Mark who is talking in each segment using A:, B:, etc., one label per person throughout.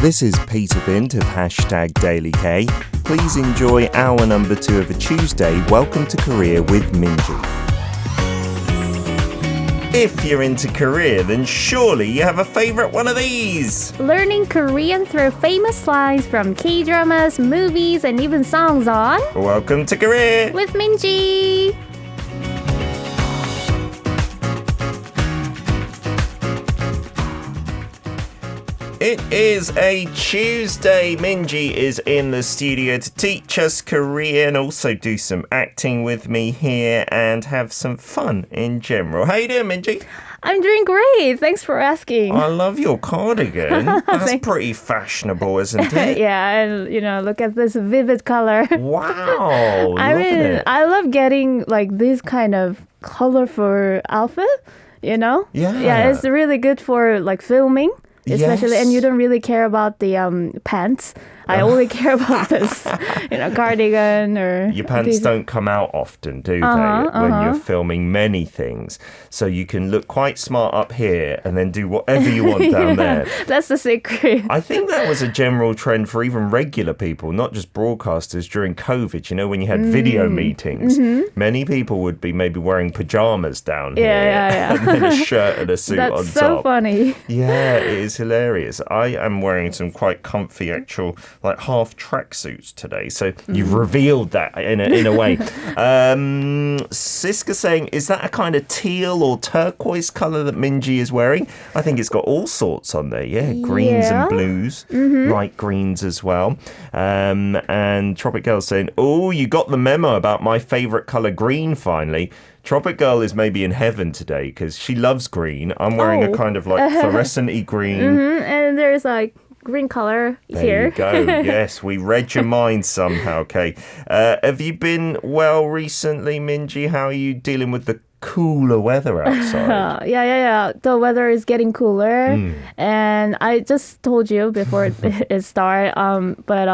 A: This is Peter Bint of #DailyK. Please enjoy hour number 2 of a Tuesday. Welcome to Korea with Minji. If you're into Korea, then surely you have a favorite one of these.
B: Learning Korean through famous lines from K-dramas, movies, and even songs on
A: Welcome to Korea
B: with Minji.
A: It is a Tuesday. Minji is in the studio to teach us Korean, also do some acting with me here and have some fun in general. How you doing, Minji?
B: I'm doing great. Thanks for asking.
A: I love your cardigan. That's pretty fashionable, isn't it?
B: Yeah, and look at this vivid color.
A: Wow.
B: I love getting like this kind of colorful outfit,
A: Yeah.
B: Yeah, it's really good for like filming. Especially,
A: Yes.
B: and you don't really care about the pants. I only care about this, cardigan or...
A: Your pants don't come out often, do they, when you're filming many things. So you can look quite smart up here and then do whatever you want down there.
B: That's the secret.
A: I think that was a general trend for even regular people, not just broadcasters during COVID. When you had video meetings, many people would be maybe wearing pajamas down here and then a shirt and a suit on top.
B: That's so funny.
A: Yeah, it is hilarious. I am wearing some quite comfy actual like half tracksuits today. So you've revealed that in a way. Siska saying, is that a kind of teal or turquoise colour that Minji is wearing? I think it's got all sorts on there. Yeah, greens and blues, light greens as well. And Tropic Girl saying, oh, you got the memo about my favourite colour green finally. Tropic Girl is maybe in heaven today because she loves green. I'm wearing a kind of like fluorescent-y green.
B: And there's like green color here.
A: There you go. Yes, we read your mind somehow, okay. Have you been well recently, Minji? How are you dealing with the cooler weather outside?
B: Yeah. The weather is getting cooler. And I just told you before it started, but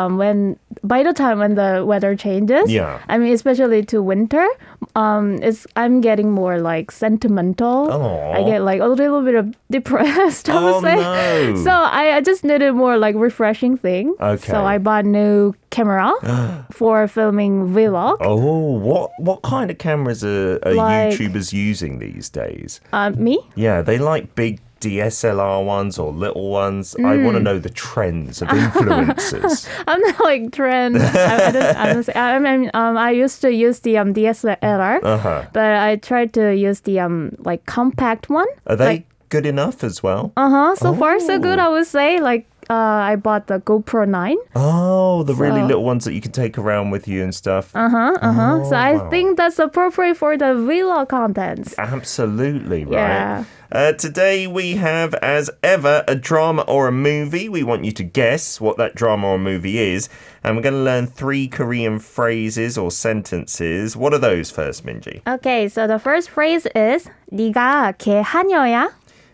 B: by the time when the weather changes, I mean, especially to winter, I'm getting more like sentimental.
A: Aww.
B: I get like a little bit of depressed, I would say.
A: No.
B: So I just needed more like refreshing thing.
A: Okay.
B: So I bought new camera for filming vlog.
A: Oh, what kind of cameras are
B: Like-
A: YouTubers using these days?
B: Me?
A: Yeah, they like big DSLR ones or little ones. I want to know the trends of influencers.
B: I'm not like trend. I used to use the DSLR, but I tried to use the like compact one.
A: Are they good enough as well?
B: So far so good, I would say. Like I bought the GoPro 9.
A: Oh, the really little ones that you can take around with you and stuff.
B: So I think that's appropriate for the vlog contents.
A: Absolutely, right.
B: Yeah.
A: Today we have, as ever, a drama or a movie. We want you to guess what that drama or movie is. And we're going to learn 3 Korean phrases or sentences. What are those first, Minji?
B: Okay, so the first phrase is 네가 걔 하녀야?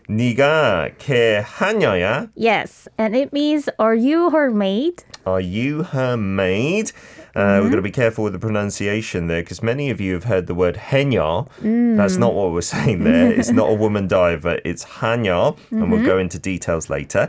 A: 네가 걔 하녀야?
B: Yes, and it means are you her maid?
A: Are you her maid? We've got to be careful with the pronunciation there because many of you have heard the word 해녀. That's not what we're saying there. It's not a woman diver. It's 하녀, and we'll go into details later.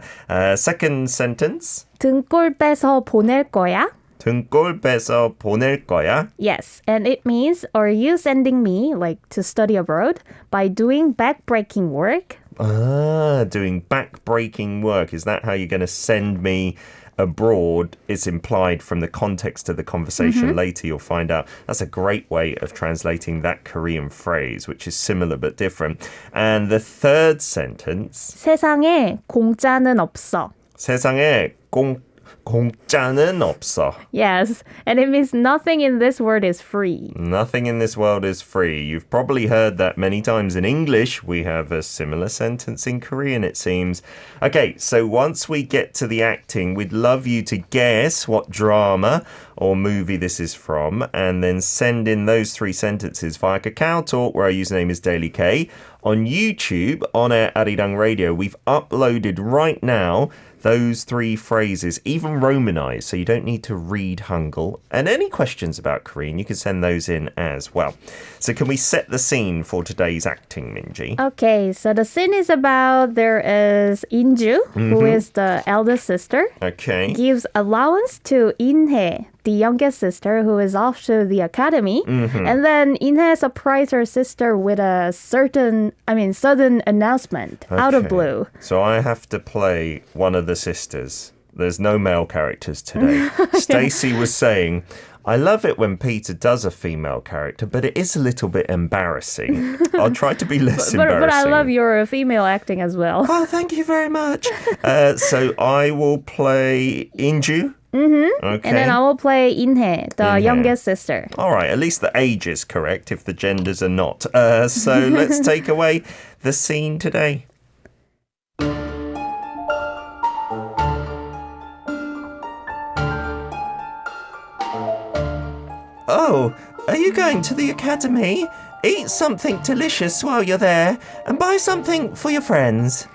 A: Second sentence.
B: 등골 빼서 보낼 거야?
A: 등골 빼서 보낼 거야?
B: Yes, and it means are you sending me like to study abroad by doing backbreaking work?
A: Doing back-breaking work. Is that how you're going to send me abroad? It's implied from the context of the conversation. Later you'll find out. That's a great way of translating that Korean phrase, which is similar but different. And the third sentence.
B: 세상에 공짜는 없어.
A: 세상에 공짜는 없어.
B: Yes, and it means nothing in this world is free.
A: Nothing in this world is free. You've probably heard that many times in English. We have a similar sentence in Korean, it seems. Okay, so once we get to the acting, we'd love you to guess what drama or movie this is from, and then send in those 3 sentences via Kakao Talk, where our username is DailyK, on YouTube, on our Arirang Radio, we've uploaded right now those 3 phrases, even Romanized, so you don't need to read Hangul. And any questions about Korean, you can send those in as well. So can we set the scene for today's acting, Minji?
B: Okay, so the scene is about there is Inju, who is the eldest sister.
A: Okay.
B: Gives allowance to In-hye, the youngest sister, who is off to the academy. And then In-hye surprised her sister with a sudden announcement out of blue.
A: So I have to play one of the sisters. There's no male characters today. Stacey was saying, I love it when Peter does a female character, but it is a little bit embarrassing. I'll try to be less embarrassing.
B: But I love your female acting as well.
A: Oh, thank you very much. So I will play Inju. Okay.
B: And then I will play In-hye, the youngest sister.
A: All right, at least the age is correct if the genders are not. So let's take away the scene today. Oh, are you going to the academy? Eat something delicious while you're there and buy something for your friends.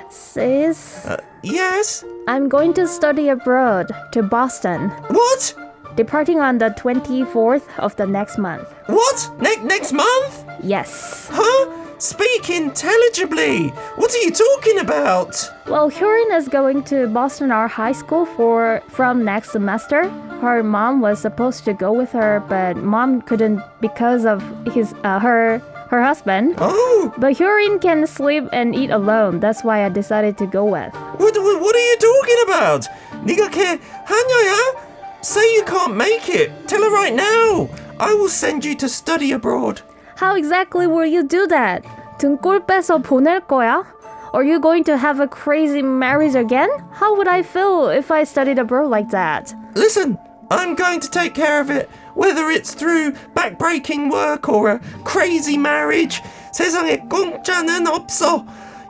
B: Sis?
A: Yes?
B: I'm going to study abroad to Boston.
A: What?
B: Departing on the 24th of the next month.
A: What? Next month?
B: Yes.
A: Huh? Speak intelligibly. What are you talking about?
B: Well, Hyurin is going to Boston Art High School from next semester. Her mom was supposed to go with her, but mom couldn't because of her husband.
A: Oh.
B: But Hyurin can sleep and eat alone. That's why I decided to go with.
A: What are you talking about? 네가 걔 한여야? Say you can't make it. Tell her right now. I will send you to study abroad.
B: How exactly will you do that? 등골 빼서 보낼 거야? Are you going to have a crazy marriage again? How would I feel if I studied abroad like that?
A: Listen, I'm going to take care of it. Whether it's through backbreaking work or a crazy marriage, 세상에 공짜는 없어.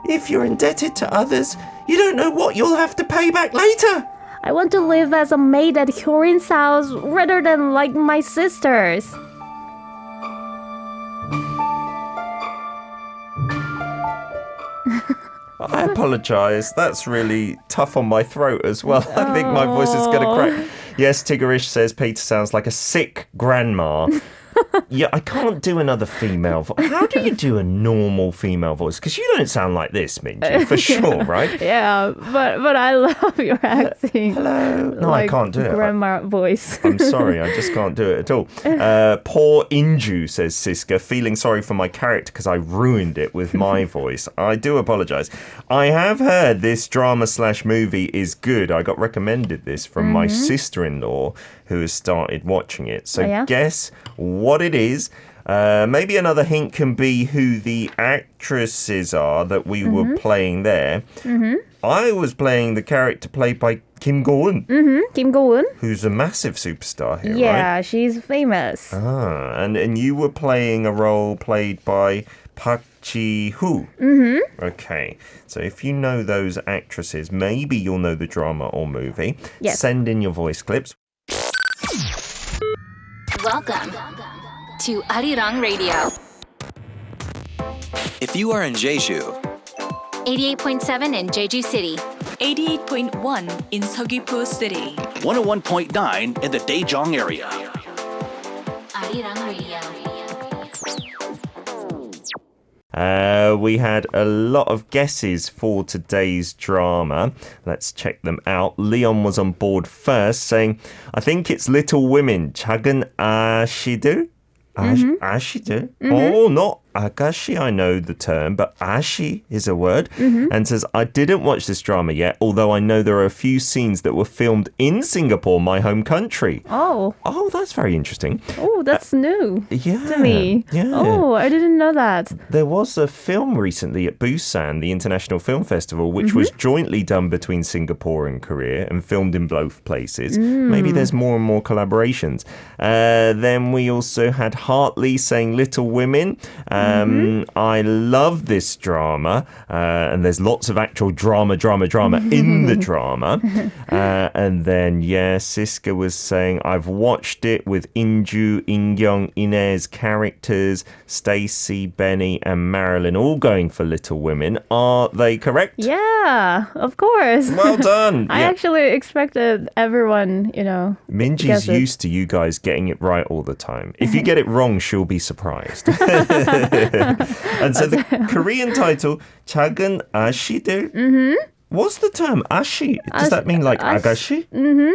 A: If you're indebted to others, you don't know what you'll have to pay back later.
B: I want to live as a maid at Hyurin's house rather than like my sisters.
A: I apologize. That's really tough on my throat as well. I think my voice is going to crack. Yes, Tigerish says Peter sounds like a sick grandma. Yeah, I can't do another female voice. How do you do a normal female voice? Because you don't sound like this, Minji, for sure, right?
B: Yeah, but I love your acting.
A: Hello. No, I can't do it.
B: Grandma voice.
A: I'm sorry, I just can't do it at all. Poor Inju, says Siska, feeling sorry for my character because I ruined it with my voice. I do apologize. I have heard this drama/movie is good. I got recommended this from my sister-in-law who has started watching it. So guess what it is. Maybe another hint can be who the actresses are that we were playing there. I was playing the character played by Kim Go-eun.
B: Kim Go-eun.
A: Who's a massive superstar here, right?
B: Yeah, she's famous.
A: And you were playing a role played by Park Ji-hoo. Okay, so if you know those actresses, maybe you'll know the drama or movie.
B: Yes.
A: Send in your voice clips.
C: Welcome to Arirang Radio.
D: If you are in Jeju,
C: 88.7 in Jeju City.
E: 88.1 in Seogwipo City.
D: 101.9 in the Daejeong area.
C: Arirang Radio.
A: We had a lot of guesses for today's drama. Let's check them out. Leon was on board first, saying, I think it's Little Women. 작은 아씨들? 아씨들? Oh, not Agashi, I know the term, but ashi is a word. And says, I didn't watch this drama yet, although I know there are a few scenes that were filmed in Singapore, my home country.
B: Oh,
A: that's very interesting.
B: Oh, that's new
A: to
B: me.
A: Yeah.
B: Oh, I didn't know that.
A: There was a film recently at Busan, the International Film Festival, which was jointly done between Singapore and Korea and filmed in both places. Maybe there's more and more collaborations. Then we also had Hartley saying Little Women. I love this drama, and there's lots of actual drama in the drama. And then, Siska was saying, I've watched it with Inju, Ingyong, Inez characters, Stacy, Benny, and Marilyn all going for Little Women. Are they correct?
B: Yeah, of course.
A: Well done.
B: I actually expected everyone,
A: Minji's used to you guys getting it right all the time. If you get it wrong, she'll be surprised. And so the Korean title, 작은 아씨들. What's the term? 아씨? Does that mean like 아가씨?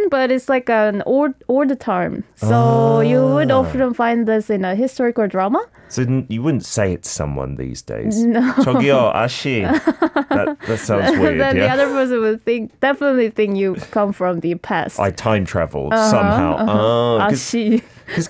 B: But it's like an old term. So you would often find this in a historical drama.
A: So you wouldn't say it to someone these days.
B: No.
A: 저기요, 아씨. That sounds weird,
B: Then
A: yeah?
B: the other person would definitely think you come from the past.
A: I time traveled somehow.
B: 아씨.
A: Because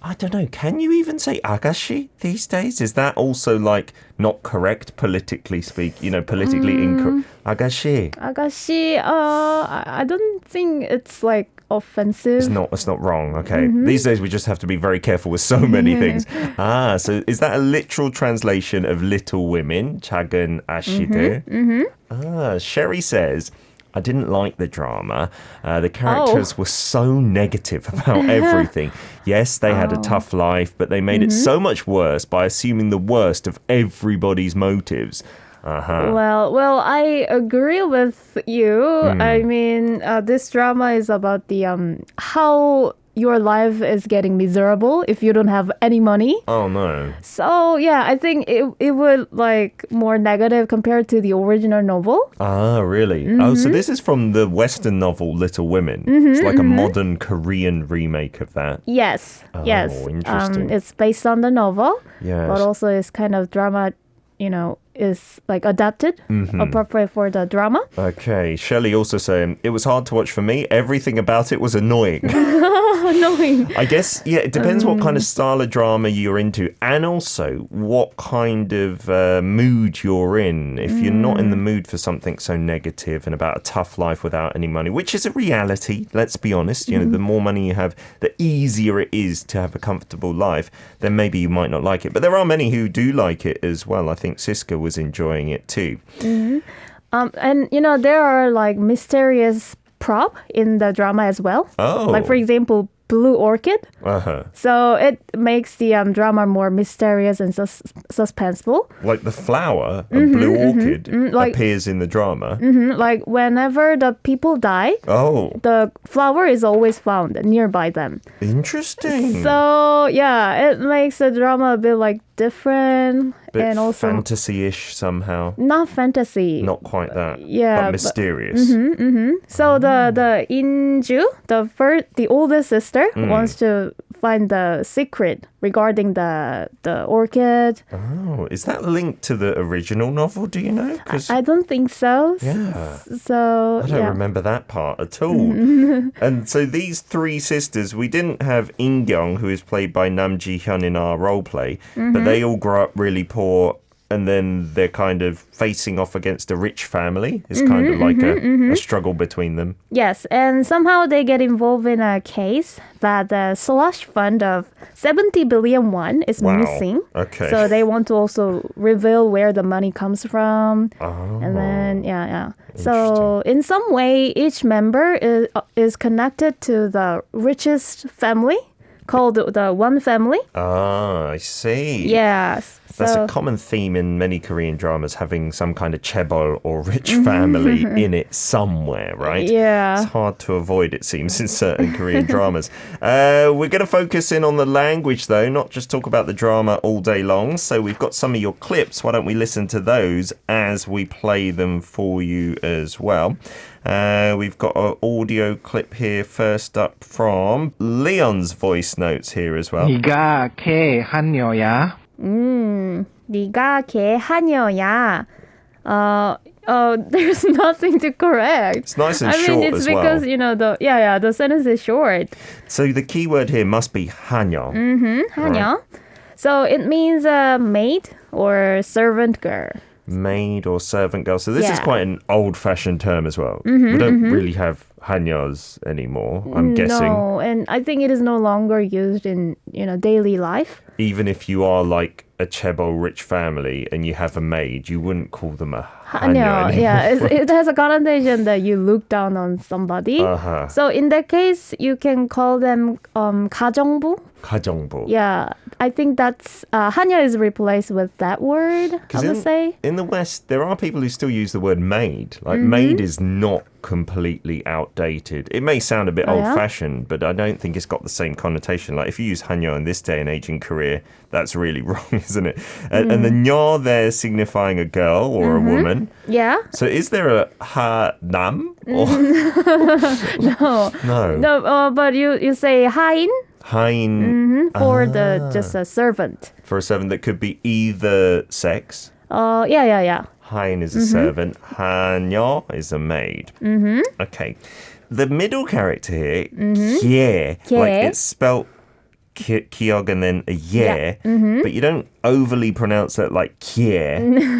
A: I don't know, can you even say 아가씨 these days? Is that also like not correct politically politically incorrect? 아가씨.
B: 아가씨, I don't think it's like offensive.
A: It's not wrong, okay. These days we just have to be very careful with so many things. So is that a literal translation of Little Women? 작은 아씨들? Sherry says, I didn't like the drama. The characters were so negative about everything. Yes, they had a tough life, but they made it so much worse by assuming the worst of everybody's motives.
B: Well, I agree with you. I mean, this drama is about the how your life is getting miserable if you don't have any money.
A: Oh no.
B: So yeah, I think it would like more negative compared to the original novel.
A: Ah, really? Oh, so this is from the Western novel Little Women. It's like a modern Korean remake of that.
B: Yes. Yes.
A: Interesting.
B: It's based on the novel.
A: Yes.
B: But also it's kind of drama, is like adapted, appropriate for the drama.
A: Okay. Shelley also saying, it was hard to watch for me. Everything about it was annoying.
B: Annoying.
A: I guess, it depends what kind of style of drama you're into and also what kind of mood you're in. If you're not in the mood for something so negative and about a tough life without any money, which is a reality, let's be honest, the more money you have, the easier it is to have a comfortable life, then maybe you might not like it. But there are many who do like it as well. I think Siska was enjoying it too.
B: And there are like mysterious prop in the drama as well.
A: Oh.
B: Like for example, blue orchid. So it makes the drama more mysterious and suspenseful.
A: Like the flower, a blue orchid, appears in the drama.
B: Like whenever the people die, the flower is always found nearby them.
A: Interesting.
B: So yeah, it makes the drama a bit like different
A: bit
B: and also
A: fantasy-ish somehow.
B: Not fantasy.
A: Not quite that.
B: Yeah,
A: but mysterious.
B: So the Inju, the oldest sister, wants to find the secret regarding the orchid.
A: Oh, is that linked to the original novel? Do you know?
B: I don't think so.
A: Yeah.
B: So
A: I don't remember that part at all. And so these three sisters, we didn't have In-kyung, who is played by Nam Ji-hyun in our role play, but they all grow up really poor. And then they're kind of facing off against a rich family. It's kind of like a struggle between them.
B: Yes, and somehow they get involved in a case that the slush fund of 70 billion won is missing.
A: Okay.
B: So they want to also reveal where the money comes from. And then, yeah. So in some way, each member is connected to the richest family, called the One Family.
A: Ah, I see.
B: Yes.
A: That's a common theme in many Korean dramas, having some kind of chaebol or rich family in it somewhere, right?
B: Yeah.
A: It's hard to avoid, it seems, in certain Korean dramas. We're going to focus in on the language, though, not just talk about the drama all day long. So we've got some of your clips. Why don't we listen to those as we play them for you as well? We've got an audio clip here first up from Leon's voice notes here as well.
F: 네가 걔 하녀야.
B: 네가 걔 하녀야. There's nothing to correct.
A: It's nice and short
B: it's
A: as
B: because,
A: well.
B: the sentence is short.
A: So the key word here must be 하녀.
B: 하녀.
A: Right.
B: So it means maid or servant girl.
A: Maid or servant girl. So this is
B: Yeah.
A: quite an old-fashioned term as well. We don't really have 한여s anymore, I'm guessing.
B: No, and I think it is no longer used in, daily life.
A: Even if you are like a chaebol rich family and you have a maid, you wouldn't call them a 한여 anymore.
B: Yeah, it has a connotation that you look down on somebody.
A: Uh-huh.
B: So in that case, you can call them 가정부.
A: 가정부.
B: Yeah, I think that's 한여 is replaced with that word, I would say.
A: In the West, there are people who still use the word maid. Like maid is not completely outdated. It may sound a bit old-fashioned, but I don't think it's got the same connotation. Like if you use 한여 in this day and age in Korea, that's really wrong, isn't it? And the 녀 there signifying a girl or a woman.
B: Yeah.
A: So is there a 하남? Or
B: No, but you say 하인.
A: 하인.
B: For just a servant.
A: For a servant that could be either sex.
B: Yeah.
A: 하인 is a servant. 한여 is a maid. Okay. The middle character here, kie, like it's spelt kiog and then a ye, but you don't overly pronounce that like kie,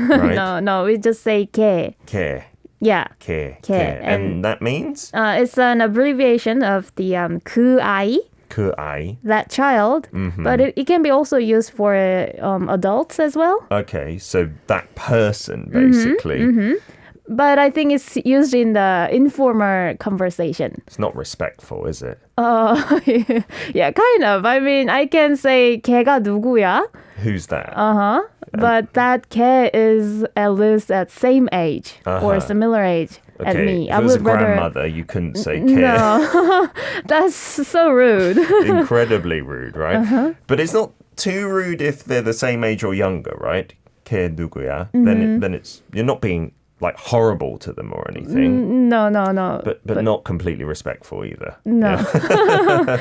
A: right?
B: No, we just say ke.
A: Ke.
B: Yeah.
A: Ke.
B: And
A: that means?
B: It's an abbreviation of the 그 아이.
A: 그 아이.
B: That child, but it can be also used for adults as well.
A: Okay, so that person, basically.
B: But I think it's used in the informal conversation.
A: It's not respectful, is it?
B: Yeah, kind of. I mean, I can say 걔가 누구야?
A: Who's that?
B: But that 걔 is at least at same age or similar age. At me.
A: If it was a grandmother, you couldn't say care.
B: No, that's so rude.
A: Incredibly rude, right? But it's not too rude if they're the same age or younger, right? Care 누구야? Then it's you're not being like horrible to them or anything.
B: No.
A: But not completely respectful either.
B: No.
A: Yeah.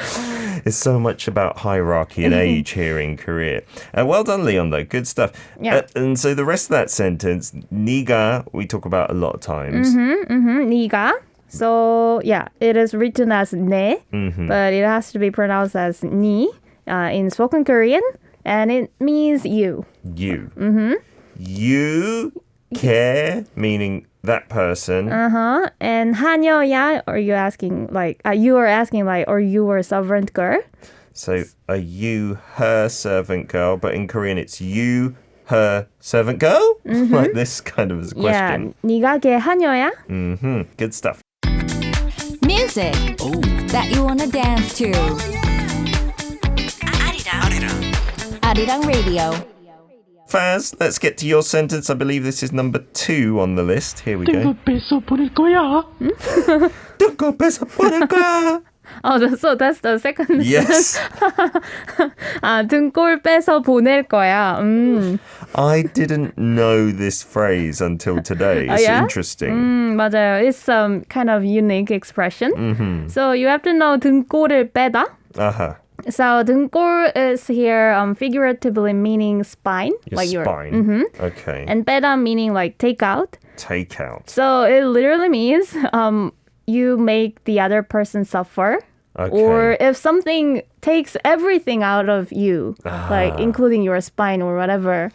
A: It's so much about hierarchy and age here in Korea. Well done, Leon, though. Good stuff.
B: Yeah.
A: And so the rest of that sentence, 네가, we talk about a lot of times.
B: 네가. So, yeah, it is written as 네, but it has to be pronounced as 니 in spoken Korean, and it means you.
A: You. You care, meaning that person.
B: And 한여야, are you asking like, you are asking like, are you a servant girl?
A: So are you her servant girl? But in Korean, it's you, her servant girl? Like this kind of is a question.
B: Yeah, 네가 걔 한여야?
A: Good stuff.
G: Music that you want to dance to. Arirang Radio.
A: Faz, let's get to your sentence. I believe this is number 2 on the list. Here we go.
F: 뺏어 보낼 거야.
A: 등골 뺏어 보낼 거야.
B: Oh, so that's the second.
A: Yes.
B: 등골 빼서 보낼 거야.
A: I didn't know this phrase until today. It's interesting.
B: 맞아요. It's some kind of unique expression. So you have to know 등골을 빼다. So 등골 is here figuratively meaning spine.
A: Your spine. Okay.
B: And 빼다 meaning like take out.
A: Take out.
B: So it literally means you make the other person suffer.
A: Okay.
B: Or if something takes everything out of you, like including your spine or whatever.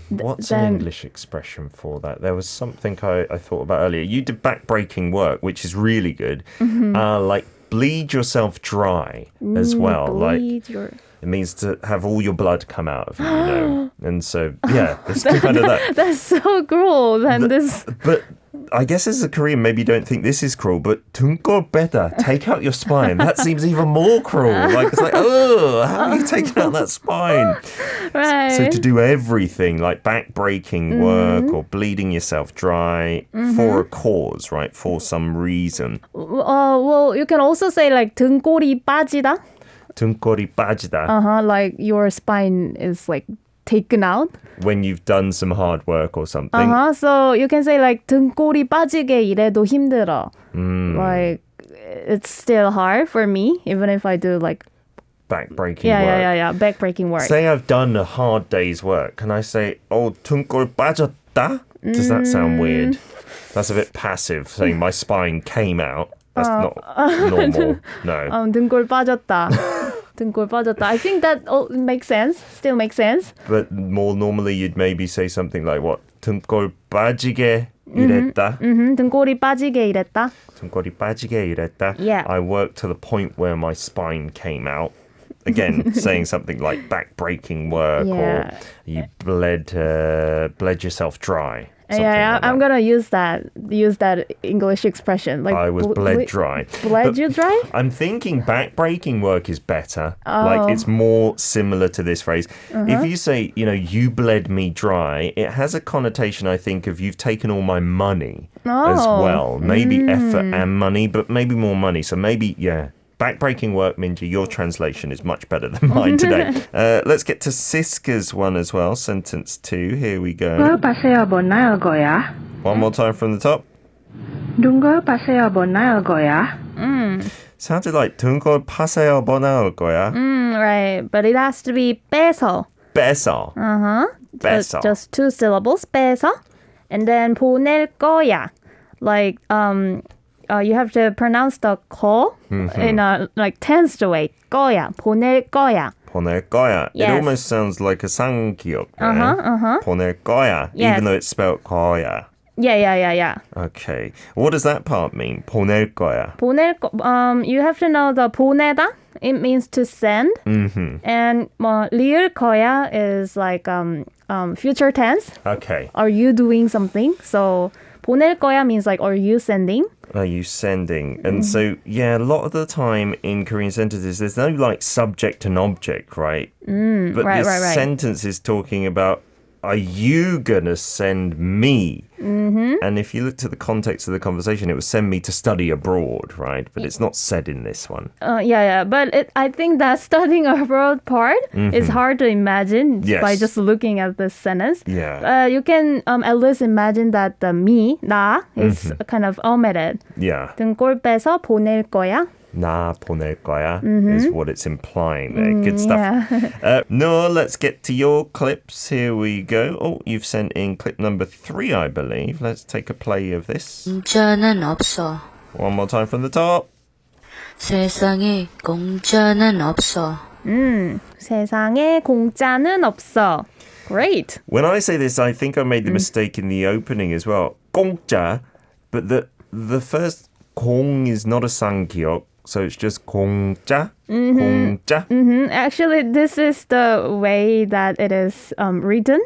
A: What's an English expression for that? There was something I thought about earlier. You did back-breaking work, which is really good. Like bleed yourself dry as well. It means to have all your blood come out of you, And so, yeah, it's kind of that.
B: That's so cruel.
A: But I guess as a Korean, maybe you don't think this is cruel, but 등골 빼다, take out your spine. That seems even more cruel. Like it's like, oh, how are you taking out that spine?
B: Right.
A: So to do everything, like back-breaking work or bleeding yourself dry for a cause, right? For some reason.
B: Well, you can also say like 등골이 빠지다.
A: 등골이 빠지다.
B: Like your spine is like taken out.
A: When you've done some hard work or something.
B: So you can say like 등골이 빠지게 일해도 힘들어. Like it's still hard for me, even if I do like
A: back-breaking work.
B: Yeah, back-breaking work.
A: Say I've done a hard day's work. Can I say, oh, 등골 빠졌다? Does that sound weird? That's a bit passive, saying my spine came out. That's not normal. No.
B: 등골 빠졌다. 등골 빠졌다. I think that makes sense. Still makes sense.
A: But more normally, you'd maybe say something like what? 등골 빠지게 이랬다.
B: 등골이 빠지게 일했다.
A: 등골이 빠지게 일했다.
B: Yeah.
A: I worked to the point where my spine came out. Again, saying something like back-breaking work or you bled yourself dry.
B: I'm gonna use that English expression. Like
A: I was bled dry.
B: Bled you dry?
A: I'm thinking back-breaking work is better. Like it's more similar to this phrase. If you say, you bled me dry, it has a connotation, I think, of you've taken all my money as well. Maybe effort and money, but maybe more money. So maybe, back-breaking work, Minji, your translation is much better than mine today. Let's get to Siska's one as well. Sentence 2. Here we go. One more time from the top. Sounded like 둥걸 파세요 뭐 나올 거야.
B: Right, but it has to be 빼서.
A: 빼서. 빼서.
B: Just 2 syllables. 빼서. And then 보낼 거야. Like you have to pronounce the ko in a tensed way. 거야. 보낼 거야.
A: 보낼 거야.
B: Yes.
A: It almost sounds like a 상기역. 보낼 거야.
B: Yes.
A: Even though it's spelled 거야.
B: Yeah.
A: Okay. What does that part mean? 보낼 거야.
B: You have to know the 보내다. It means to send. And 리을 거야 is like future tense.
A: Okay.
B: Are you doing something? So 보낼 거야 means like, are you sending?
A: Are you sending? And so, a lot of the time in Korean sentences, there's no subject and object, right? But
B: right,
A: this
B: right.
A: sentence is talking about, are you gonna send me? And if you look to the context of the conversation, it was send me to study abroad, right? But it's not said in this one.
B: But I think that studying abroad part is hard to imagine by just looking at this sentence.
A: Yeah.
B: You can at least imagine that the me, 나, is kind of omitted.
A: Yeah.
B: 등골 빼서 보낼 거야.
A: 나 보낼 거야 is what it's implying there. Good stuff.
B: Yeah.
A: Noah, let's get to your clips. Here we go. Oh, you've sent in clip number 3, I believe. Let's take a play of this.
H: 공짜는 없어.
A: One more time from the top.
H: 세상에 공짜는 없어.
B: 세상에 공짜는 없어. Great.
A: When I say this, I think I made the mistake in the opening as well. 공짜, but the first 공 is not a 상기역. So it's just 공짜, 공짜.
B: Actually, this is the way that it is written.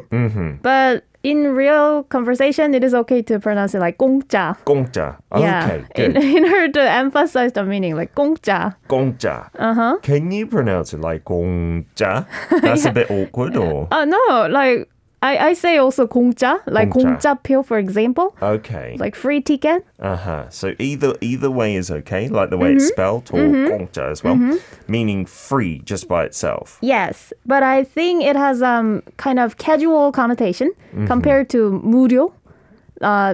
B: But in real conversation, it is okay to pronounce it like 공짜.
A: 공짜.
B: Yeah.
A: Okay, good.
B: In order to emphasize the meaning, like 공짜.
A: 공짜. Can you pronounce it like 공짜? That's a bit awkward, or?
B: No, like I say also 공짜, like 공짜표, for example.
A: Okay.
B: Like free ticket.
A: So either way is okay, like the way it's spelled, or 공짜 as well, meaning free just by itself.
B: Yes, but I think it has kind of casual connotation compared to 무료.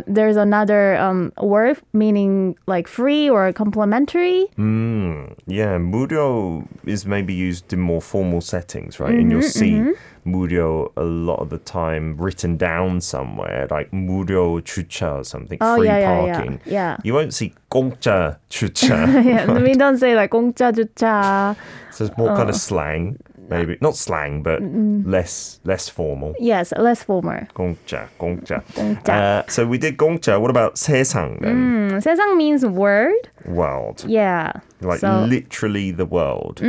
B: There's another word meaning like free or complimentary.
A: Yeah, 무료 is maybe used in more formal settings, right? And you'll see 무료 a lot of the time written down somewhere, like 무료 주차 or something, free parking.
B: Yeah.
A: You won't see 공짜 주차.
B: We don't say like 공짜 주차.
A: So it's more kind of slang. Maybe not slang, but less formal.
B: Yes, less formal.
A: 공짜.
B: 공짜.
A: So we did 공짜. What about 세상 then?
B: 세상 means world.
A: World.
B: Yeah.
A: Like literally the world.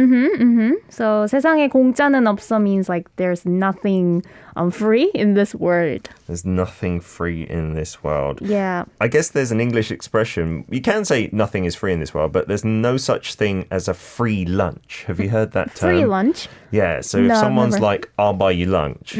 B: So 세상에 공짜는 없어 means like there's nothing free in this world.
A: There's nothing free in this world.
B: Yeah.
A: I guess there's an English expression. You can say nothing is free in this world, but there's no such thing as a free lunch. Have you heard that term?
B: Free lunch?
A: Yeah. So if someone's
B: never.
A: like, I'll buy you lunch,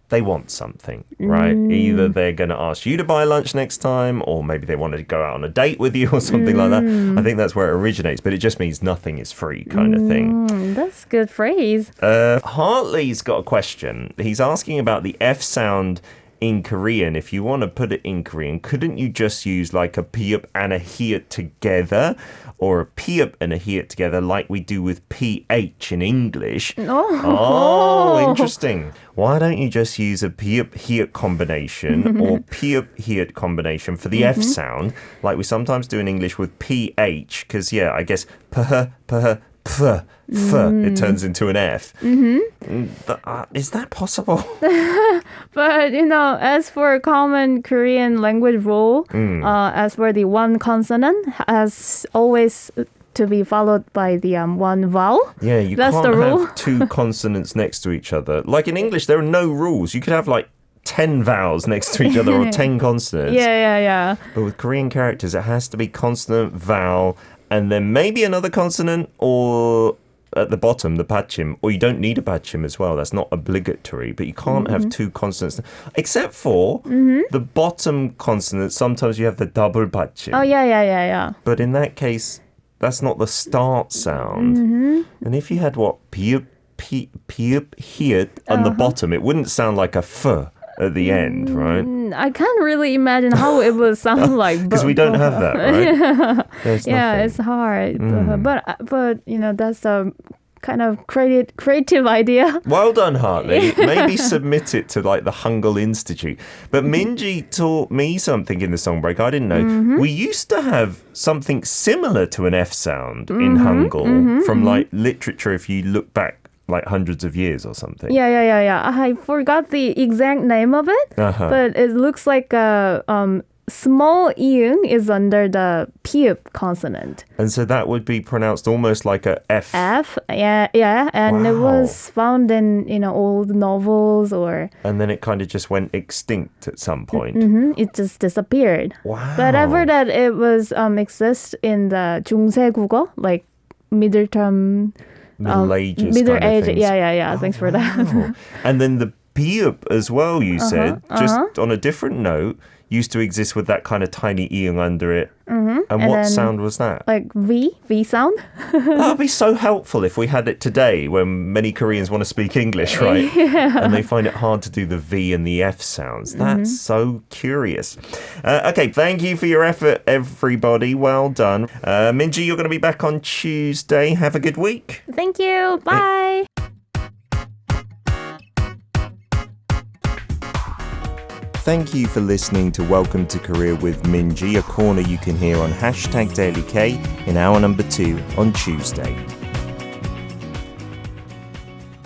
A: they want something, right? Either they're going to ask you to buy lunch next time, or maybe they wanted to go out on a date with you or something like that. I think that's where it originates, but it just means nothing is free kind of thing.
B: That's a good phrase.
A: Hartley's got a question. He's asking about the F sound in Korean. If you want to put it in Korean, couldn't you just use like a piup and a hiut together, or a piup and a hiut together like we do with ph in English? Oh, interesting. Why don't you just use a piup hiut combination or piup hiut combination for the F sound like we sometimes do in English with ph? Because I guess it turns into an F. Is that possible?
B: But, as for common Korean language rule, as for the one consonant has always to be followed by the one vowel.
A: Yeah, you
B: That's
A: can't
B: the rule.
A: have two consonants next to each other. Like in English, there are no rules. You could have like 10 vowels next to each other or 10 consonants.
B: Yeah.
A: But with Korean characters, it has to be consonant, vowel, and then maybe another consonant, or at the bottom, the 받침. Or you don't need a 받침 as well. That's not obligatory. But you can't have two consonants. Except for the bottom consonant. Sometimes you have the double 받침.
B: Oh, yeah.
A: But in that case, that's not the start sound. And if you had piup, hiet on the bottom, it wouldn't sound like a f at the end, right?
B: I can't really imagine how it would sound like.
A: Because we don't have that, right? There's
B: Yeah,
A: nothing.
B: it's hard. But that's a kind of creative idea.
A: Well done, Hartley. Maybe submit it to like the Hangul Institute. But Minji taught me something in the song break I didn't know. We used to have something similar to an F sound in Hangul from like literature if you look back like hundreds of years or something.
B: Yeah. I forgot the exact name of it, but it looks like a small iung is under the piup consonant.
A: And so that would be pronounced almost like a F.
B: F, yeah. And it was found in old novels or...
A: And then it kind of just went extinct at some point.
B: It just disappeared.
A: Wow.
B: But I've heard that it was exist in the 중세국어, like middle term...
A: Middle Ages
B: Middle
A: kind of
B: age,
A: things.
B: yeah. Thanks for that.
A: Wow. And then the piup as well, you said, just on a different note, used to exist with that kind of tiny iung under it. And what sound was that?
B: Like V sound.
A: That would be so helpful if we had it today when many Koreans want to speak English, right? And they find it hard to do the V and the F sounds. That's so curious. Okay, thank you for your effort, everybody. Well done. Minji, you're going to be back on Tuesday. Have a good week.
B: Thank you. Bye.
A: Thank you for listening to Welcome to Korea with Minji, a corner you can hear on #DailyK in hour number 2 on Tuesday.